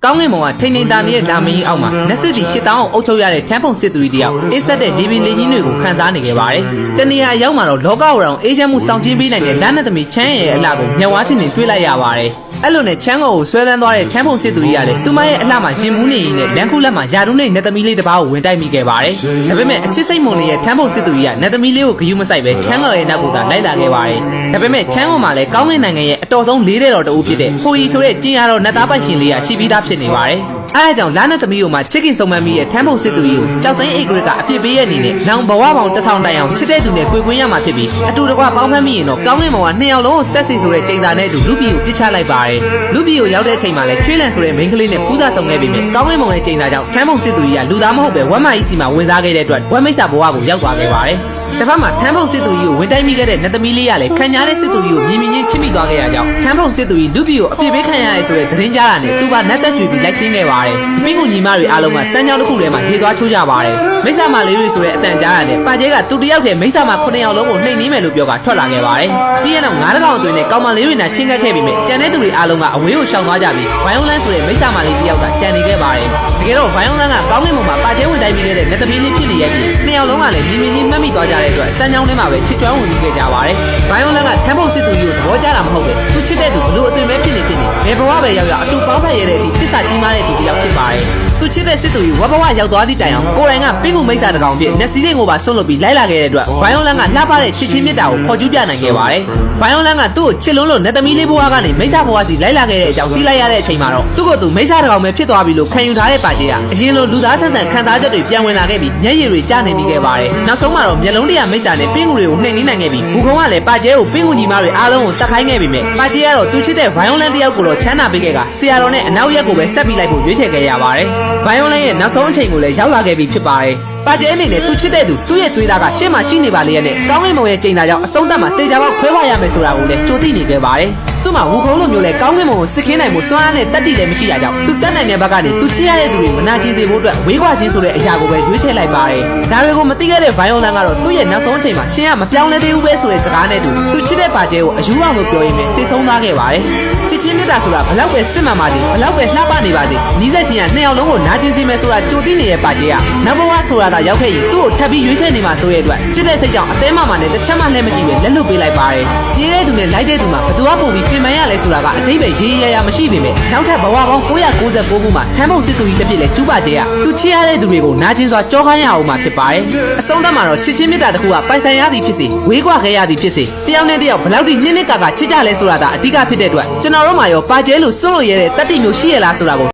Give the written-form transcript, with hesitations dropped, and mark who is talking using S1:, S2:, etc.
S1: ကောင်းကင်ဘုံကထိန်ထိန်တာနေတဲ့လာမင်းကြီးအောက်မှာနက်စစ်တီရှစ်တောင်းအောင်အုပ်ချုပ်ရတဲ့ထမ်းပုံစစ်သူကြီးတယောက်အေးဆက်တဲ့လေပင်လေကြီးတွေကိုခန်းစားနေခဲ့ပါတယ်။တနေရာရောက်မှာတော့လောကဝရောင်အေးချမ်းမှုစောင့်ကြည့်ပေးနိုင်တဲ့လမ်းနဲ့သမီးချမ်းရဲ့အလှကိုမျက်ဝါးထင်ထင်တွေ့လိုက်ရပါတယ်။အဲ့လိုနဲ့ချမ်းကိုဆွဲလန်းသွားတဲ့ထမ်းပုံစစ်သူကြီးကလည်းသူမရဲ့အလှမှာရင်မူးနေရင်းနဲ့လမ်းခုလက်မှာယာတုနဲ့နတ်သမီးလေးတစ်ပါးကိုဝင်တိုက်မိခဲ့ပါတယ်။ဒါပေမဲ့အချစ်စိတ်မုံလေးရဲ့ထမ်းပုံစစ်သူကြီးကနတ်သမီးလေးကိုဂရုမစိုက်ပဲချမ်းတော်ရဲ့နောက်ကသာလိုက်လာခဲ့ပါတယ်။ဒါပေမဲ့ချမ်းကမှလည်းကောင်းကင်နိုင်ငံရဲ့အတော်ဆုံးလေးတဲ့တော်တူဖြစ်တဲ့ဖိုရီဆိုတဲ့ကျင်းရတော်နတ်သားပိုက်ရှင်လေးကရှိပြီးသားဖြစ်နေပါတယ်။အဲအကြောင်းလာနဲ့သမီးတို့မှာချစ်ခင်ဆုံးမမိရဲ့ထမ်းပုံစစ်သူကြီးကိုကြောက်စိမ်းအိတ်ဂရစ်ကအပြစ်ပေးရနေနဲ့နောင်ဘဝပေါင်းတစ်ထောင်တိုင်အောင်ချစ်တဲ့သူနဲ့တွေ့ခွင့်ရမှာဖြစ်ပြီးအတူတကွပေါင်းဖက်မိရင်တော့ကောင်းကင်ဘုံကနှစ်ယောက်လုံးကိုတက်စီဆိုတဲ့ချိန်စာနဲ့အတူလူပြည်ကိုပြစ်ချလိုက်ပါတယ်လူပြည်ကိုရောက်တဲ့အချိန်မှာလည်းချွေးလန်ဆိုတဲ့မိန်းကလေးနဲ့ပူးစာဆောင်ခဲ့ပြီးမြဲကောင်းကင်ဘုံရဲ့ချိန်စာကြောင့်ထမ်းပုံစစ်သူကြီးကလူသားမဟုတ်ပဲဝမ်းမကြီးစီမှာဝင်စားခဲ့တဲ့အတွက်ဝမ်းမိတ်ဆာဘဝကိုရောက်သွားခဲ့ပါတယ်တစ်ဖက်မှာထမ်းပုံစစ်သူကြီးကိုဝင်တိုက်မိခဲ့တဲ့နတ်သမီးလေးကလည်းခံညားတဲ့စစ်သူကြီးကိုမြင်မြင်ချင်းချစ်မိသွားခဲ့ရကြောင်းထမ်းပုံစစ်သူကြီးလူပြည်ကိုအပြစ်ပေးခံရတယ်ဆိုတဲ့သတင်းကြားတာနဲ့သူပါနတ်သက်ကြွေပြီးလိုက်ဆင်းခဲ့ပါတယ်မိကူညီမတွေအားလုံးကစမ်းကြောင်းတစ်ခုထဲမှာရေသွားချိုးကြပါတယ်မိစ္ဆာမလေးတွေဆိုတဲ့အတန်ကြားရတယ်ပါကျဲကသူတယောက်တည်းမိစ္ဆာမ9ယောက်လုံးကိုနှိမ်နှင်းမယ်လို့ပြောကထွက်လာခဲ့ပါတယ်ပြီးရင်တော့9တောင်အတွင်းနဲ့ကောင်မလေးတွေနဲ့ချင်းကပ်ခဲ့ပြီးမြဲကြံတဲ့သူတွေအားလုံးကအဝေးကိုရှောင်သွားကြပြီးဗိုင်ယိုလန်ဆိုတဲ့မိစ္ဆာမလေးတယောက်ကကြံနေခဲ့ပါတယ်တကယ်တော့ဗိုင်ယိုလန်ကကောင်းကင်ဘုံမှာပါကျဲဝင်တိုက်ပြီးခဲ့တဲ့နတ်သမီးလေးဖြစ်နေရဲ့ပြီး2ယောက်လုံးကလည်းမြင်မြင်ချင်းမှတ်မိသွားကြတဲ့အတွက်စမ်းကြောင်းထဲမှာပဲချစ်ကျွမ်းဝင်ခဲ့ကြပါတယ်ဗိုင်ယိုလန်ကထမ်းဖို့စစ်သူကြီးကိုသဘောကျတာမဟုတ်ပဲသူချစ်တဲ့သူဘလို့အသွင်ပဲဖြစ်နေဘယ်ဘဝပဲရောက်အတူပေါင်းဖက်ရတဲ့အထိတစ္ဆာကြီးမားတဲ့သူတယောက်ဖြစ်ပါတယ်သူချစ်တဲ့စစ်သူကြီးဝဘဝရောက်သွားသည့်တိုင်အောင်ကိုယ်တိုင်ကပင်းကူမိတ်ဆာတကောင်ပြည့်နက်စီးစိန်ကိုပါဆွန့်လွတ်ပြီးလိုက်လာခဲ့တဲ့အတွက်ဗိုင်ယိုလန်ကလှပတဲ့ချစ်ချင်းမြတ်တာကိုခေါ်ကျူးပြနိုင်ခဲ့ပါတယ်ဗိုင်ယိုလန်ကသူ့ကိုချစ်လုံးလို့နတ်သမီးလေးဘဝကနေမိတ်ဆာဘဝစီလိုက်လာခဲ့တဲ့အကြောင်းသိလိုက်ရတဲ့အချိန်မှာတော့သူ့ကိုယ်သူမိတ်ဆာတကောင်ပဲဖြစ်သွားပြီလို့ခံယူထားတဲ့ပါကြီးကအရင်လိုလူသားဆန်ဆန်ခံစားချက်တွေပြန်ဝင်လာခဲ့ပြီးမျက်ရည်တွေကျနေပြီးခဲ့ပါတယ်နောက်ဆုံးမှာတော့မျက်လုံးတရားမိတ်ဆာနဲ့ပင်းကူတွေကိုနှိမ်နှင်းနိုင်ခဲ့ပြီးဘူကုံကလည်းပါကျဲကိုပင်းကူညီမတွေအားလုံးကိုတတ်ခိုင်းခဲ့ပြီးမြဲပါကျဲကတော့သူချစ်တဲ့ဗိုင်ယိုလန်တယောက်ကိုတော့ချမ်းသာပေးခဲ့ကဆရာတော်နဲ့အနောက်ရက်ကိုပဲဆက်ပြီးလိုက်ဖို့ရွေးချယ်ခဲ့ရပါတယ်ဗိုင်ယိုလန်ရဲ့နောက်ဆုံးအချိန်ကိုလည်းရောက်လာခဲ့ပြီဖြစ်ပါတယ်။ပါကျဲအနေနဲ့သူချစ်တဲ့သူသူ့ရဲ့သွေးသားကရှေ့မှာရှိနေပါလေရဲ့နဲ့ကောင်းကင်ဘုံရဲ့ချိန်သားကြောင့်အဆုံးသတ်မှာတေချာပေါက်ခွဲဝါရမယ်ဆိုတာကိုလည်းကြိုသိနေခဲ့ပါတယ်။သူ့မှာဝူခုံးလိုမျိုးလဲကောင်းကင်ဘုံကိုစစ်ခင်းနိုင်မှုစွမ်းအားနဲ့တက်တည်လည်းမရှိရကြောင်းသူတက်နိုင်တဲ့ဘက်ကနေသူချစ်ရတဲ့သူတွေမနာကျင်စေဖို့အတွက်ဝေးကွာခြင်းဆိုတဲ့အရာကိုပဲရွေးချယ်လိုက်ပါတယ်။ဒါတွေကိုမသိခဲ့တဲ့ဗိုင်ယိုလန်ကတော့သူ့ရဲ့နောက်ဆုံးအချိန်မှာရှင်ကမပြောင်းလဲသေးဘူးပဲဆိုတဲ့စကားနဲ့သူချစ်တဲ့ပါကျဲကိုအယူအောင်လို့ပြောရင်းနဲ့တိတ်ဆုံးသွားခဲ့ပါတယ်။ချစ်ချင်းမြတ်တာဆိုတာဘလောက်ပဲစစ်မှန်ပါစေဘလောက်ပဲလှပနေပါစေနီးစပ်ချင်းကနှစ်ယောက်လုံးကိုနာကျင်စေမယ်ဆိုတာကြိုသိနေတဲ့ပါကျဲကနောက်ဘဝဆိုတာသာရောက်ခဲ့ရင်သူ့ကိုထပ်ပြီးရွေးချယ်နေမှာဆိုရဲ့အတွက်ချစ်တဲ့စိတ်ကြောင့်အသေးမမှနဲ့တစ်ချက်မှလှည့်မကြည့်ပဲလက်လွတ်ပေးလိုက်ပါတယ်။ပြေးတဲ့သူနဲ့လိုက်တဲ့သူမှာဘသူကပုံပြီးပြင်ပန်းရလဲဆိုတာကအတိတ်ပဲရေးရမရှိပေမဲ့နောက်ထပ်ဘဝပေါင်း999ခုမှာထမ်းဖို့စစ်သူကြီးတစ်ပြည့်လဲကျူးပါကျဲကသူချစ်ရတဲ့သူတွေကိုနာကျင်စွာကြောခိုင်းရအောင်မှာဖြစ်ပါတယ်။အဆုံးသတ်မှာတော့ချစ်ချင်းမြတ်တာတစ်ခုကပိုင်ဆိုင်ရသည်ဖြစ်စေဝေးကွာခဲ့ရသည်ဖြစ်စေတယောက်နဲ့တယောက်ဘလောက်ထိနှစ်ကာချစ်ကြလဲဆိုတာဒါအဓိကဖြစ်တဲ့အတွက်ကျွန်တော်တို့မှာရောပါကျဲလို့စွန့်လို့ရတဲ့တတိမျိုးရှိရလားဆိုတာကို